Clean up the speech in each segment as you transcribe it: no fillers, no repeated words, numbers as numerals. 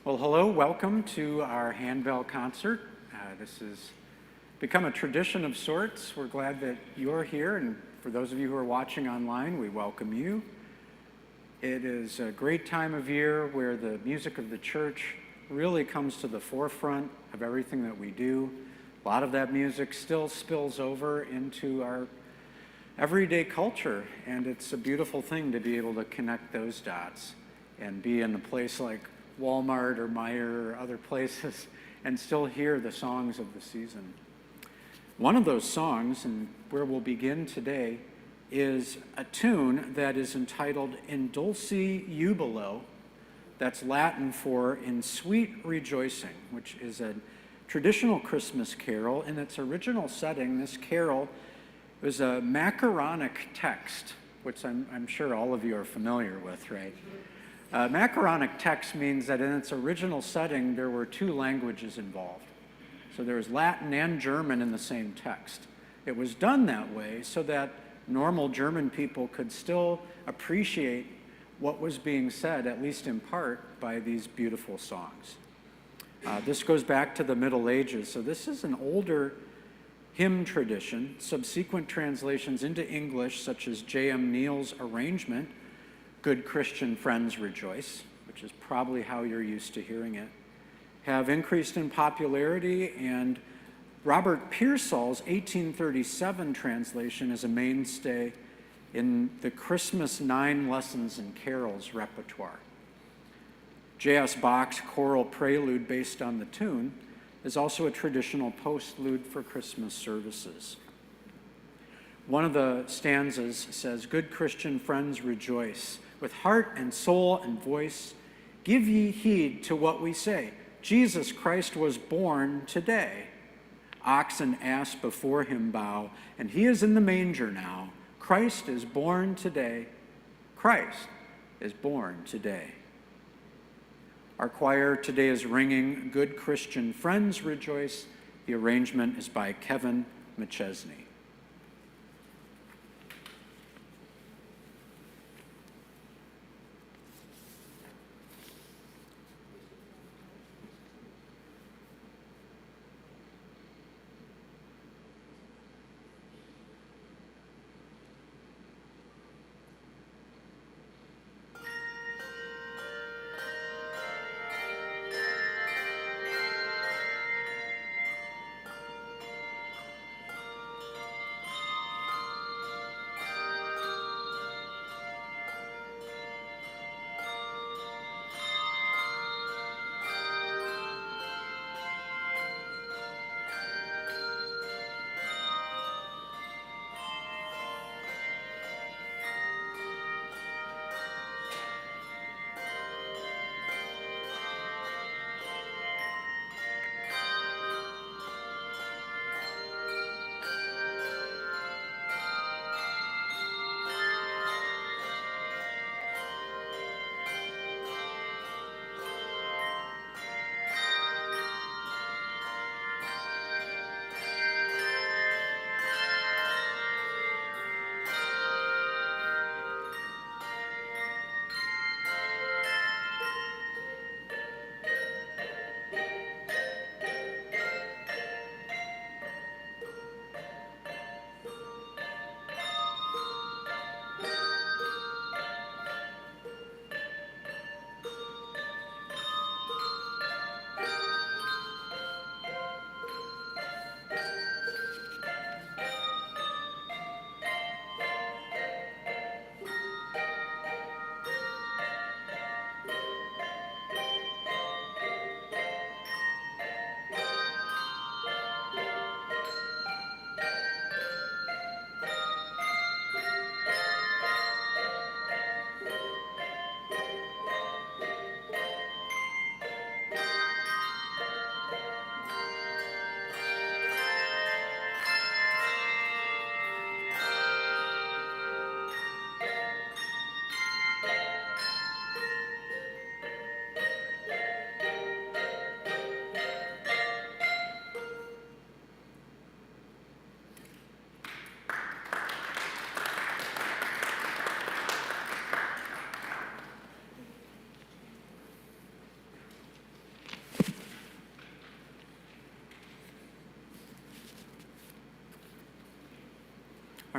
Well, hello, welcome to our handbell concert. This has become a tradition of sorts. We're glad that you're here, and for those of you who are watching online, we welcome you. It is a great time of year where the music of the church really comes to the forefront of everything that we do. A lot of that music still spills over into our everyday culture, and it's a beautiful thing to be able to connect those dots and be in a place like Walmart or Meijer or other places and still hear the songs of the season. One of those songs, and where we'll begin today, is a tune that is entitled In Dulce Jubilo. That's Latin for In Sweet Rejoicing, which is a traditional Christmas carol. In its original setting, this carol was a macaronic text, which I'm sure all of you are familiar with, right? Macaronic text means that in its original setting, there were two languages involved. So there was Latin and German in the same text. It was done that way so that normal German people could still appreciate what was being said, at least in part, by these beautiful songs. This goes back to the Middle Ages, so this is an older hymn tradition. Subsequent translations into English, such as J.M. Neal's arrangement, Good Christian Friends Rejoice, which is probably how you're used to hearing it, have increased in popularity, and Robert Pearsall's 1837 translation is a mainstay in the Christmas 9 Lessons and Carols repertoire. J.S. Bach's choral prelude based on the tune is also a traditional postlude for Christmas services. One of the stanzas says, Good Christian friends rejoice, with heart and soul and voice, give ye heed to what we say. Jesus Christ was born today. Ox and ass before him bow, and he is in the manger now. Christ is born today. Christ is born today. Our choir today is ringing Good Christian Friends Rejoice. The arrangement is by Kevin McChesney.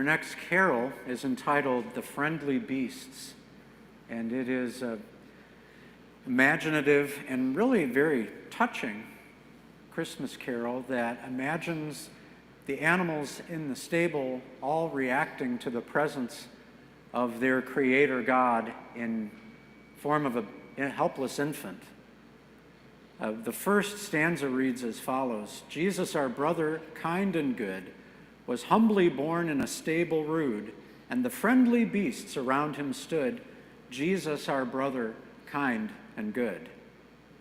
Our next carol is entitled The Friendly Beasts, and it is an imaginative and really very touching Christmas carol that imagines the animals in the stable all reacting to the presence of their Creator God in form of a helpless infant. The first stanza reads as follows: Jesus, our brother, kind and good, was humbly born in a stable rude, and the friendly beasts around him stood. Jesus, our brother, kind and good.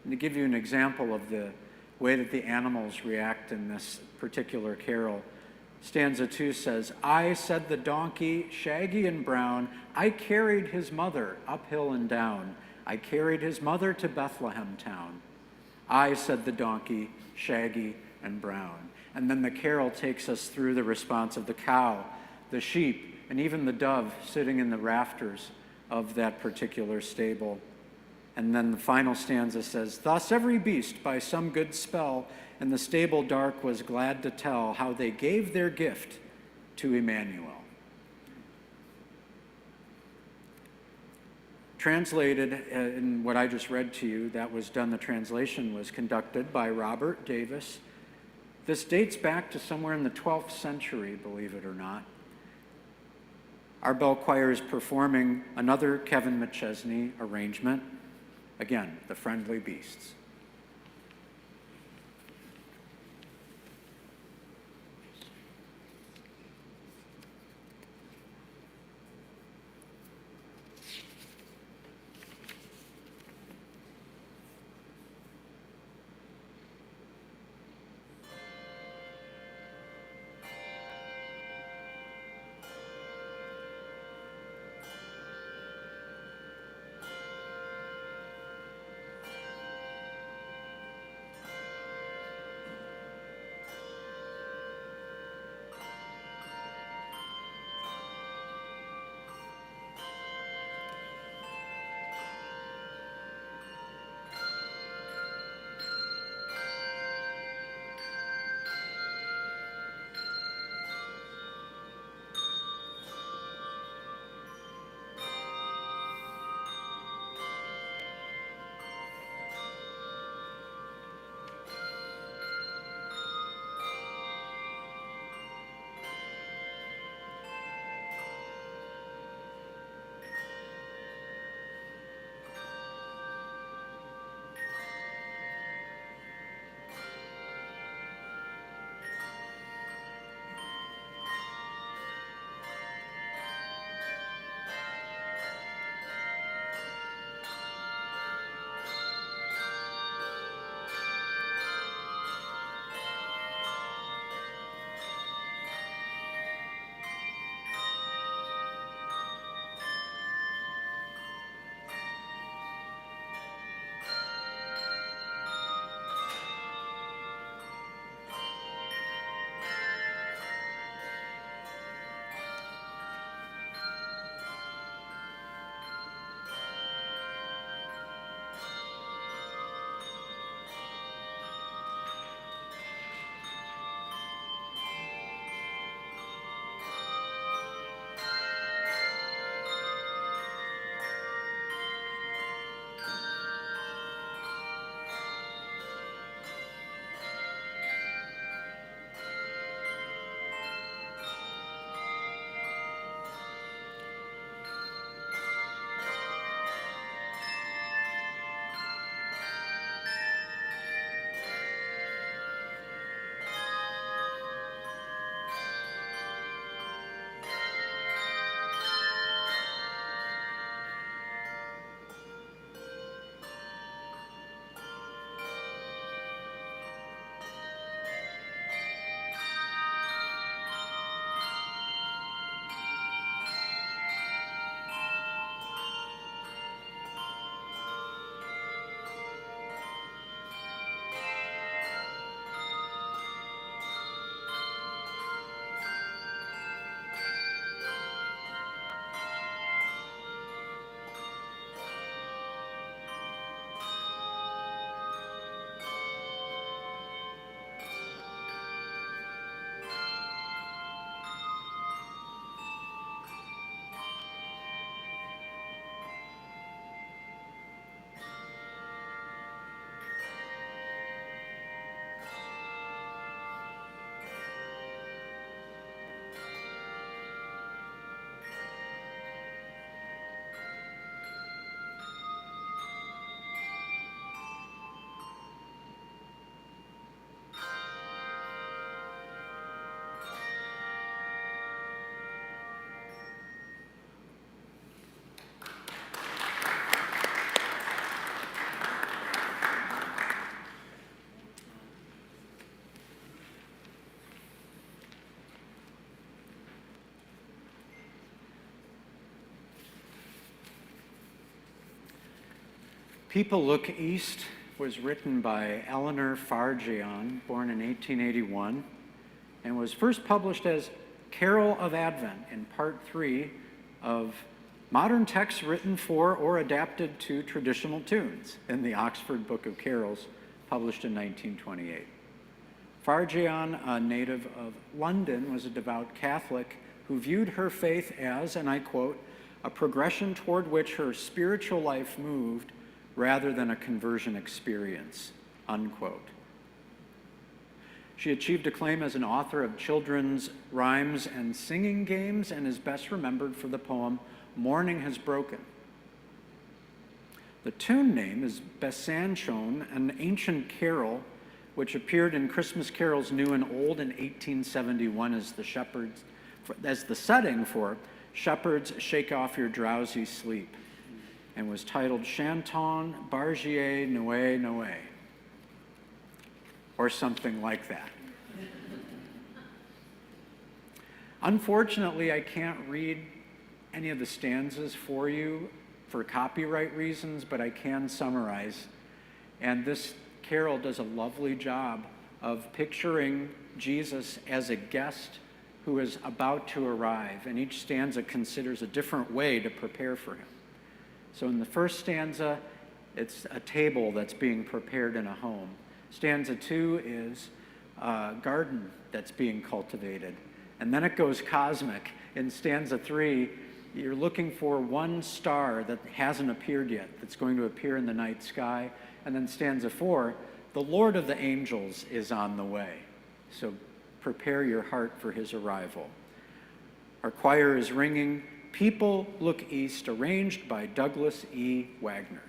And to give you an example of the way that the animals react in this particular carol, stanza 2 says, I, said the donkey, shaggy and brown, I carried his mother uphill and down. I carried his mother to Bethlehem town. I, said the donkey, shaggy and brown. And then the carol takes us through the response of the cow, the sheep, and even the dove sitting in the rafters of that particular stable. And then the final stanza says, thus every beast by some good spell in the stable dark was glad to tell how they gave their gift to Emmanuel. Translated in what I just read to you, the translation was conducted by Robert Davis. This dates back to somewhere in the 12th century, believe it or not. Our bell choir is performing another Kevin McChesney arrangement. Again, The Friendly Beasts. People Look East was written by Eleanor Farjeon, born in 1881, and was first published as Carol of Advent in Part 3 of modern texts written for or adapted to traditional tunes in the Oxford Book of Carols, published in 1928. Farjeon, a native of London, was a devout Catholic who viewed her faith as, and I quote, a progression toward which her spiritual life moved rather than a conversion experience, unquote. She achieved acclaim as an author of children's rhymes and singing games and is best remembered for the poem Morning Has Broken. The tune name is Besanchon, an ancient carol which appeared in Christmas Carols New and Old in 1871 as the setting for Shepherds Shake Off Your Drowsy Sleep, and was titled Chanton Bargier Noé Noé, or something like that. Unfortunately, I can't read any of the stanzas for you for copyright reasons, but I can summarize. And this carol does a lovely job of picturing Jesus as a guest who is about to arrive, and each stanza considers a different way to prepare for him. So in the first stanza, it's a table that's being prepared in a home. Stanza 2 is a garden that's being cultivated. And then it goes cosmic. In stanza 3, you're looking for one star that hasn't appeared yet, that's going to appear in the night sky. And then stanza 4, the Lord of the angels is on the way. So prepare your heart for his arrival. Our choir is ringing People Look East, arranged by Douglas E. Wagner.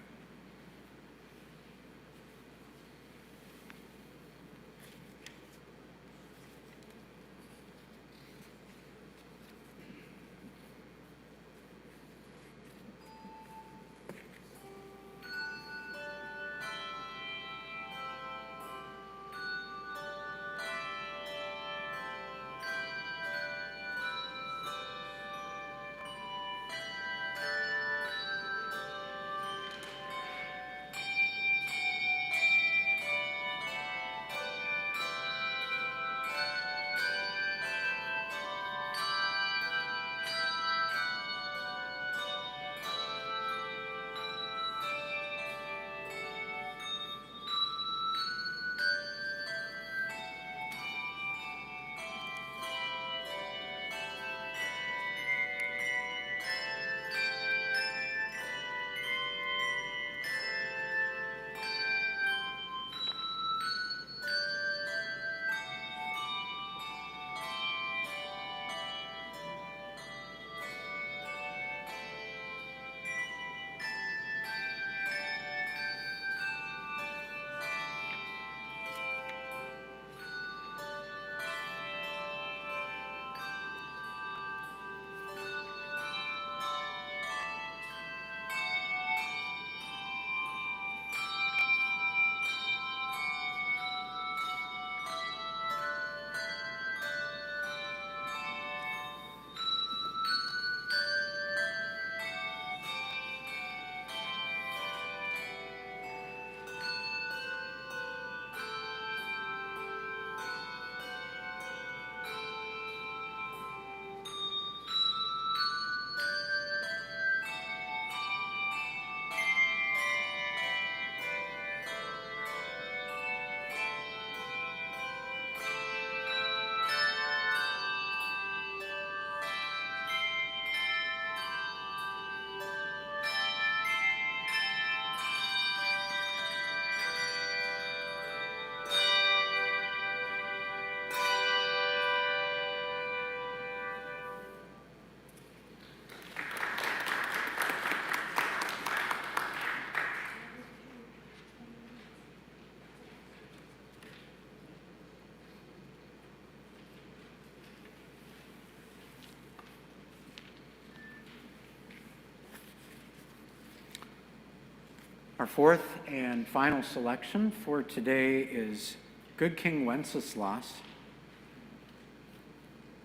Our fourth and final selection for today is Good King Wenceslas.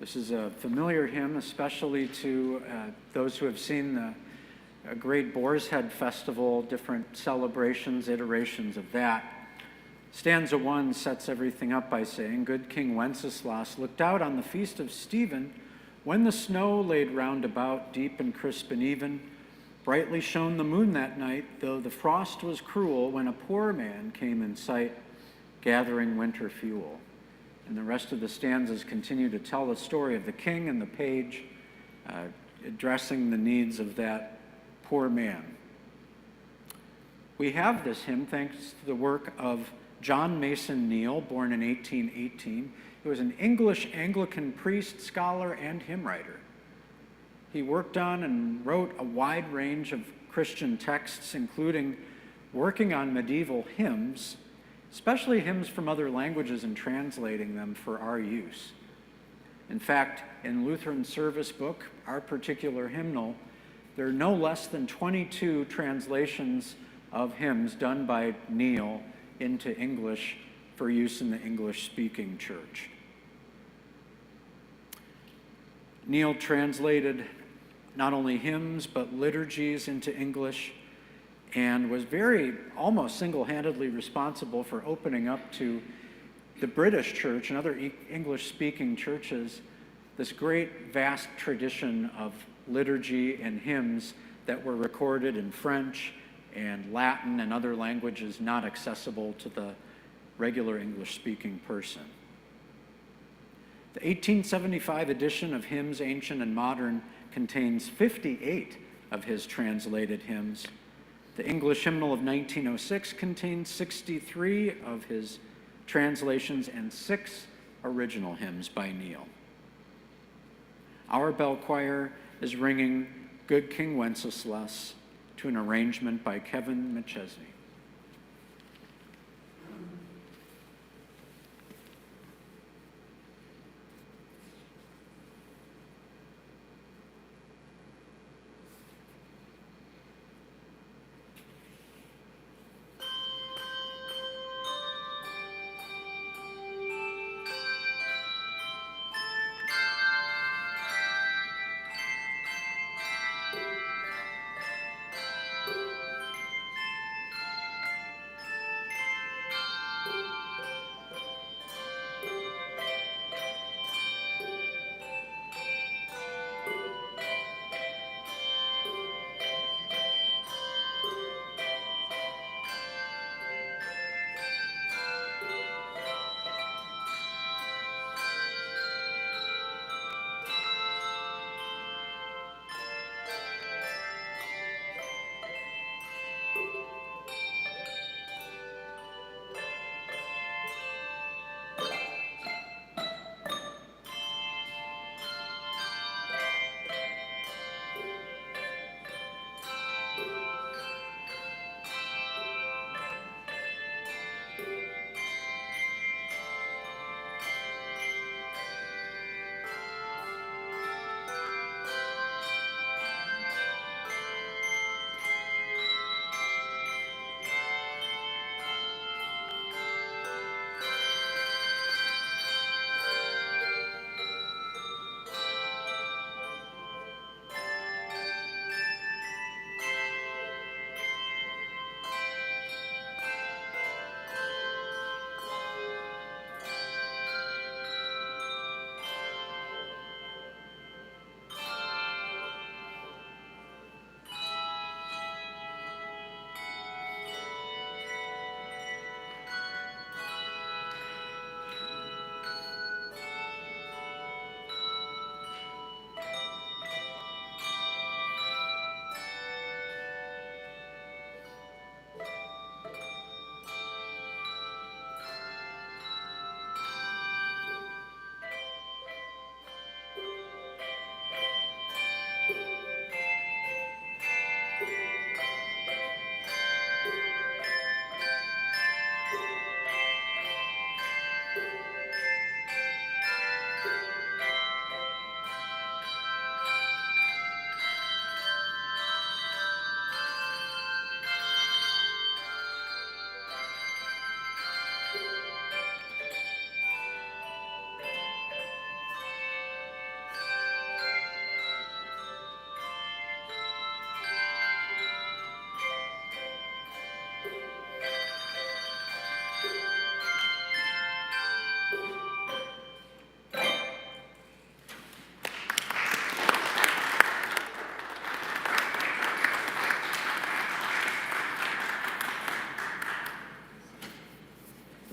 This is a familiar hymn, especially to those who have seen a great Boar's Head festival, different celebrations, iterations of that. Stanza 1 sets everything up by saying, "Good King Wenceslas looked out on the feast of Stephen, when the snow laid round about, deep and crisp and even. Brightly shone the moon that night, though the frost was cruel, when a poor man came in sight, gathering winter fuel." And the rest of the stanzas continue to tell the story of the king and the page, addressing the needs of that poor man. We have this hymn thanks to the work of John Mason Neal, born in 1818. He was an English Anglican priest, scholar, and hymn writer. He worked on and wrote a wide range of Christian texts, including working on medieval hymns, especially hymns from other languages, and translating them for our use. In fact, in Lutheran Service Book, our particular hymnal, there are no less than 22 translations of hymns done by Neal into English for use in the English-speaking church. Neal translated not only hymns but liturgies into English, and was almost single-handedly responsible for opening up to the British church and other English-speaking churches this great, vast tradition of liturgy and hymns that were recorded in French and Latin and other languages not accessible to the regular English-speaking person. The 1875 edition of Hymns Ancient and Modern contains 58 of his translated hymns. The English hymnal of 1906 contains 63 of his translations and 6 original hymns by Neal. Our bell choir is ringing Good King Wenceslas to an arrangement by Kevin McChesney.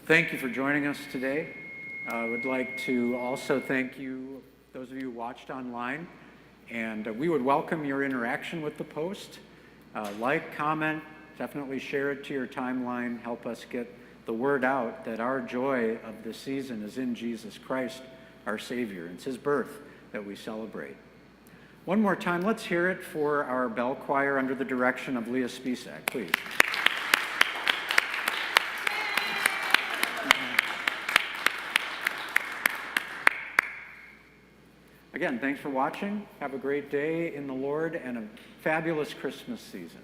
Thank you for joining us today. I would like to also thank you, those of you who watched online, and we would welcome your interaction with the post. Like, comment, definitely share it to your timeline, help us get the word out that our joy of this season is in Jesus Christ, our Savior. It's his birth that we celebrate. One more time, let's hear it for our bell choir under the direction of Leah Spisak, please. Again, thanks for watching. Have a great day in the Lord and a fabulous Christmas season.